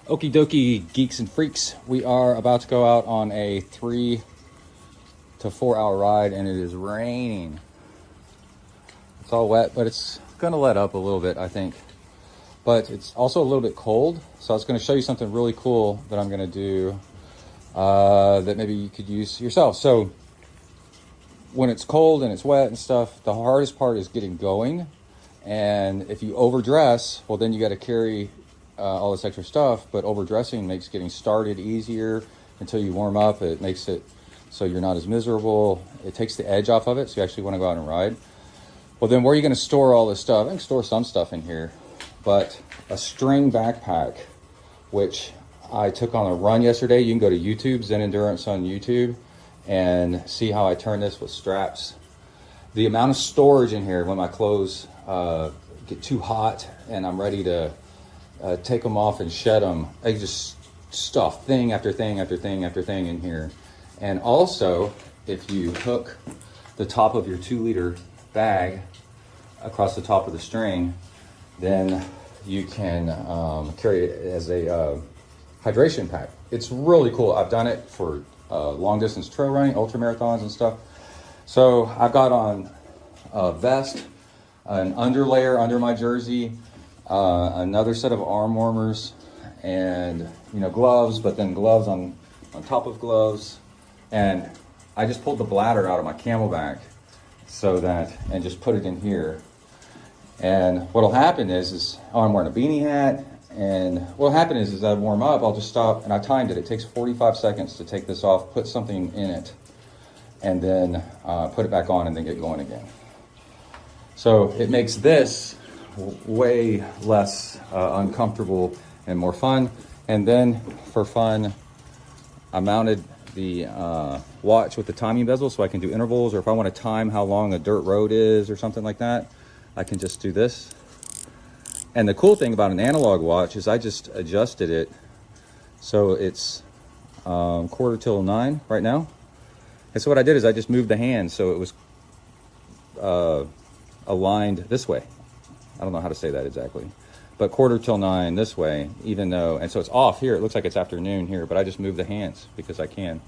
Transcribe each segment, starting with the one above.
Okie dokie, geeks and freaks. We are about to go out on a 3 to 4 hour ride, and it is raining. It's all wet, but it's gonna let up a little bit, I think. But it's also a little bit cold, so I was gonna show you something really cool that I'm gonna do that maybe you could use yourself. So when it's cold and it's wet and stuff, the hardest part is getting going. And if you overdress, well, then you got to carry all this extra stuff. But overdressing makes getting started easier until you warm up. It makes it so you're not as miserable. It takes the edge off of it, so you actually want to go out and ride. Well, then where are you going to store all this stuff? I can store some stuff in here, but a string backpack, which I took on a run yesterday. You can go to YouTube, Zen Endurance on YouTube, and see how I turn this with straps. The amount of storage in here when my clothes get too hot and I'm ready to take them off and shed them, I just stuff thing after thing after thing after thing in here. And also, if you hook the top of your 2-liter bag across the top of the string, then you can carry it as a hydration pack. It's really cool. I've done it for long distance trail running, ultra marathons and stuff. So I've got on a vest, an underlayer under my jersey, another set of arm warmers, and gloves, but then gloves on top of gloves. And I just pulled the bladder out of my camelback and just put it in here. And what'll happen is I'm wearing a beanie hat, and what'll happen is I warm up, I'll just stop, and I timed it. It takes 45 seconds to take this off, put something in it, and then put it back on and then get going again. So it makes this way less uncomfortable and more fun. And then for fun, I mounted the watch with the timing bezel so I can do intervals, or if I want to time how long a dirt road is or something like that, I can just do this. And the cool thing about an analog watch is I just adjusted it so it's 9:15 right now. And so what I did is I just moved the hand so it was aligned this way. I don't know how to say that exactly, but 9:15 this way, and so it's off here. It looks like it's afternoon here, but I just moved the hands because I can.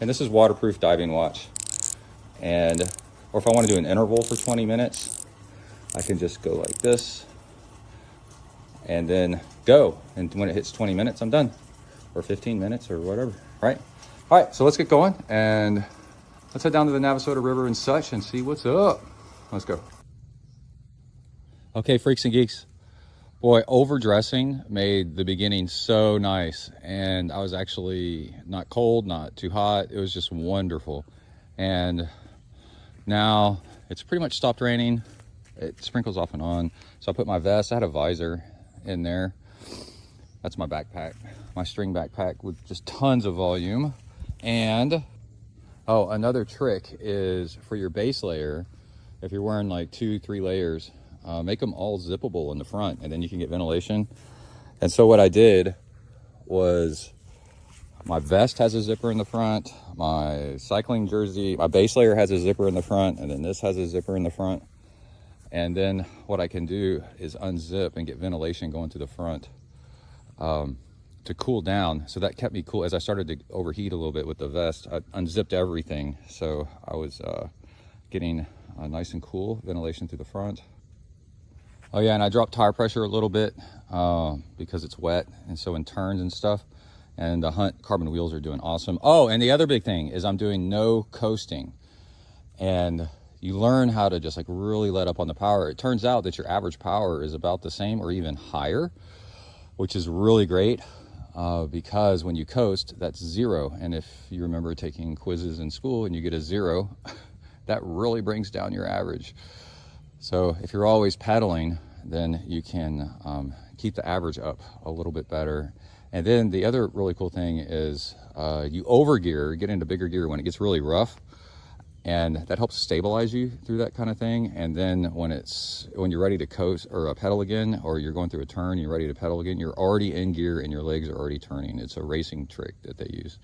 And this is waterproof diving watch. Or if I want to do an interval for 20 minutes, I can just go like this and then go. And when it hits 20 minutes, I'm done, or 15 minutes or whatever, right? All right, so let's get going and let's head down to the Navasota River and such and see what's up. Let's go. Okay, freaks and geeks. Boy, overdressing made the beginning so nice. And I was actually not cold, not too hot. It was just wonderful. And now it's pretty much stopped raining. It sprinkles off and on. So I put my vest, I had a visor in there. That's my backpack, my string backpack with just tons of volume. And oh, another trick is for your base layer, if you're wearing like 2-3 layers, make them all zippable in the front, and then you can get ventilation. And so what I did was my vest has a zipper in the front, my cycling jersey, my base layer has a zipper in the front, and then this has a zipper in the front. And then what I can do is unzip and get ventilation going to the front to cool down. So that kept me cool. As I started to overheat a little bit with the vest, I unzipped everything. So I was getting nice and cool ventilation through the front. Oh yeah, and I dropped tire pressure a little bit because it's wet, and so in turns and stuff. And the Hunt carbon wheels are doing awesome. Oh, and the other big thing is I'm doing no coasting. And you learn how to just like really let up on the power. It turns out that your average power is about the same or even higher, which is really great because when you coast, that's 0. And if you remember taking quizzes in school and you get a 0, that really brings down your average. So if you're always pedaling, then you can keep the average up a little bit better. And then the other really cool thing is you overgear, get into bigger gear when it gets really rough, and that helps stabilize you through that kind of thing. And then when you're ready to coast or pedal again, or you're going through a turn, you're ready to pedal again, you're already in gear and your legs are already turning. It's a racing trick that they use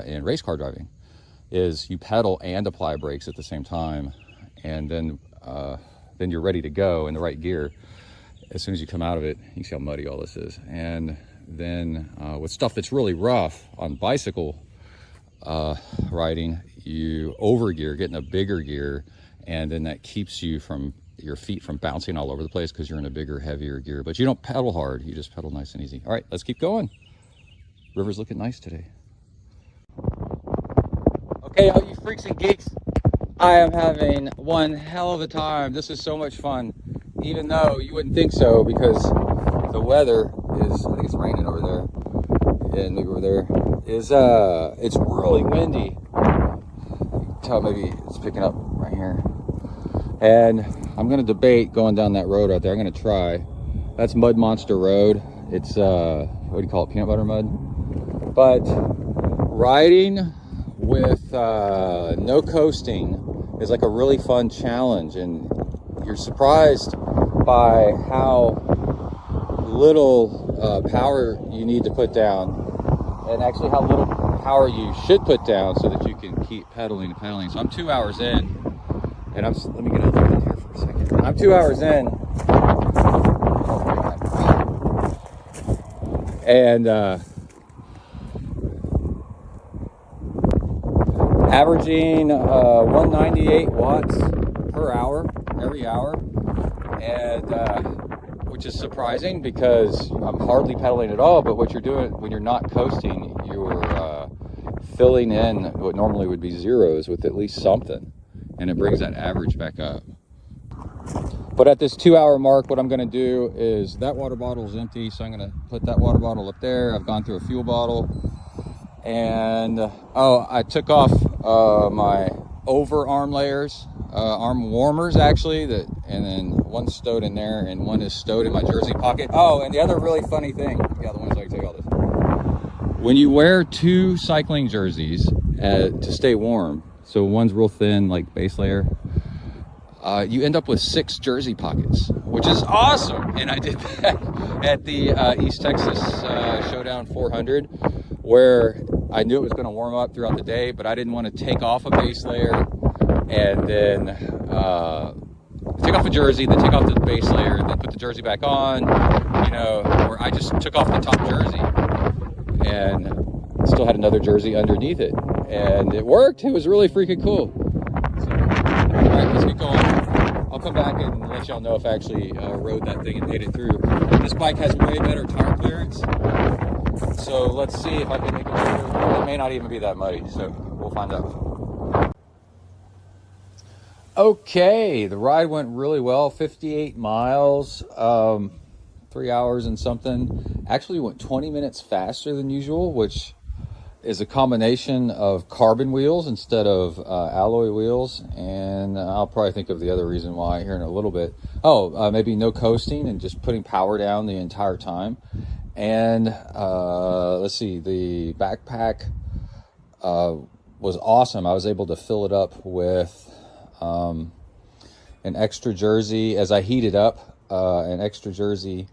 in race car driving, is you pedal and apply brakes at the same time, and then you're ready to go in the right gear. As soon as you come out of it, you can see how muddy all this is. And then with stuff that's really rough on bicycle riding, you overgear, get in a bigger gear, and then that keeps you from your feet from bouncing all over the place because you're in a bigger, heavier gear. But you don't pedal hard, you just pedal nice and easy. All right, let's keep going. River's looking nice today. Okay, all you freaks and geeks, I am having one hell of a time. This is so much fun, even though you wouldn't think so, because the weather is, I think it's raining over there, and maybe over there, is, it's really windy. You can tell maybe it's picking up right here. And I'm gonna debate going down that road out there. I'm gonna try. That's Mud Monster Road. It's, what do you call it, peanut butter mud? But riding with no coasting is like a really fun challenge, and you're surprised by how little power you need to put down, and actually how little power you should put down so that you can keep pedaling and pedaling. So I'm 2 hours in, and let me get out of here for a second. I'm 2 hours in, and averaging 198 watts per hour every hour, and which is surprising because I'm hardly pedaling at all. But what you're doing when you're not coasting, you're filling in what normally would be zeros with at least something, and it brings that average back up. But at this 2 hour mark, what I'm going to do is, that water bottle is empty, so I'm going to put that water bottle up there. I've gone through a fuel bottle, and I took off my over arm layers, arm warmers actually, and then one's stowed in there and one is stowed in my jersey pocket. Oh, and the other really funny thing, yeah, the ones I can tell you all this. When you wear two cycling jerseys to stay warm, so one's real thin like base layer, you end up with 6 jersey pockets, which is awesome. And I did that at the East Texas Showdown 400, where I knew it was going to warm up throughout the day, but I didn't want to take off a base layer and then take off a jersey, then take off the base layer, then put the jersey back on, you know, or I just took off the top jersey and still had another jersey underneath it. And it worked. It was really freaking cool. So, all right, let's get going. I'll come back and let y'all know if I actually rode that thing and made it through. This bike has way better tire clearance. So let's see if I can make it through. It may not even be that muddy, so we'll find out. Okay, the ride went really well. 58 miles, 3 hours and something. Actually went 20 minutes faster than usual, which is a combination of carbon wheels instead of alloy wheels. And I'll probably think of the other reason why here in a little bit. Maybe no coasting and just putting power down the entire time. And let's see, the backpack was awesome. I was able to fill it up with an extra jersey as I heated up, an extra jersey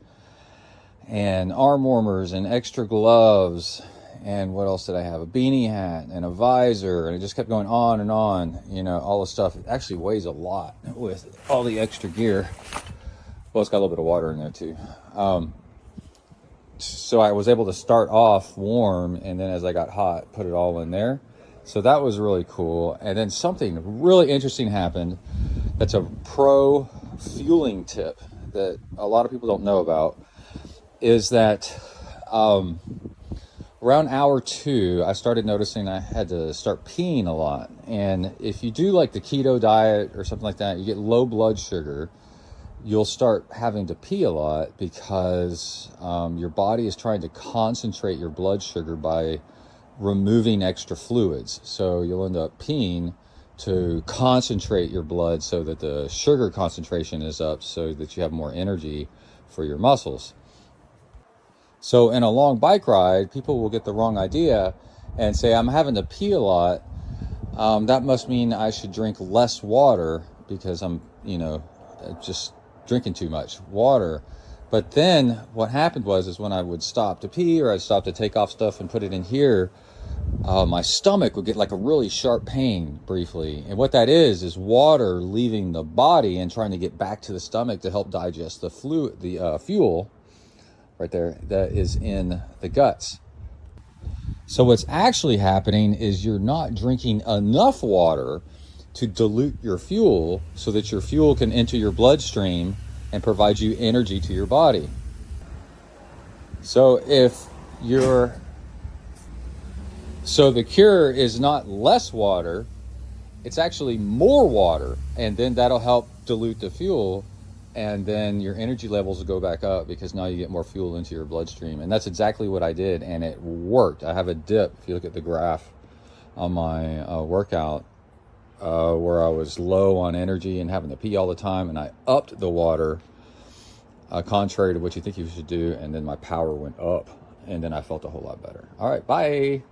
and arm warmers and extra gloves. And what else did I have? A beanie hat and a visor, and it just kept going on and on. You know, all the stuff. It actually weighs a lot with all the extra gear. Well, it's got a little bit of water in there too. So I was able to start off warm, and then as I got hot, put it all in there. So that was really cool. And then something really interesting happened. That's a pro fueling tip that a lot of people don't know about, is that around hour 2, I started noticing I had to start peeing a lot. And if you do like the keto diet or something like that, you get low blood sugar, you'll start having to pee a lot because your body is trying to concentrate your blood sugar by removing extra fluids. So you'll end up peeing to concentrate your blood so that the sugar concentration is up so that you have more energy for your muscles. So in a long bike ride, people will get the wrong idea and say, I'm having to pee a lot. That must mean I should drink less water because I'm, just drinking too much water. But then what happened is when I would stop to pee or I'd stop to take off stuff and put it in here, my stomach would get like a really sharp pain briefly. And what that is water leaving the body and trying to get back to the stomach to help digest the fuel. right there that is in the guts. So what's actually happening is you're not drinking enough water to dilute your fuel so that your fuel can enter your bloodstream and provide you energy to your body. So so the cure is not less water, it's actually more water, and then that'll help dilute the fuel, and then your energy levels will go back up because now you get more fuel into your bloodstream. And that's exactly what I did, and it worked. I have a dip, if you look at the graph on my workout, where I was low on energy and having to pee all the time, and I upped the water, contrary to what you think you should do, and then my power went up, and then I felt a whole lot better. All right, bye.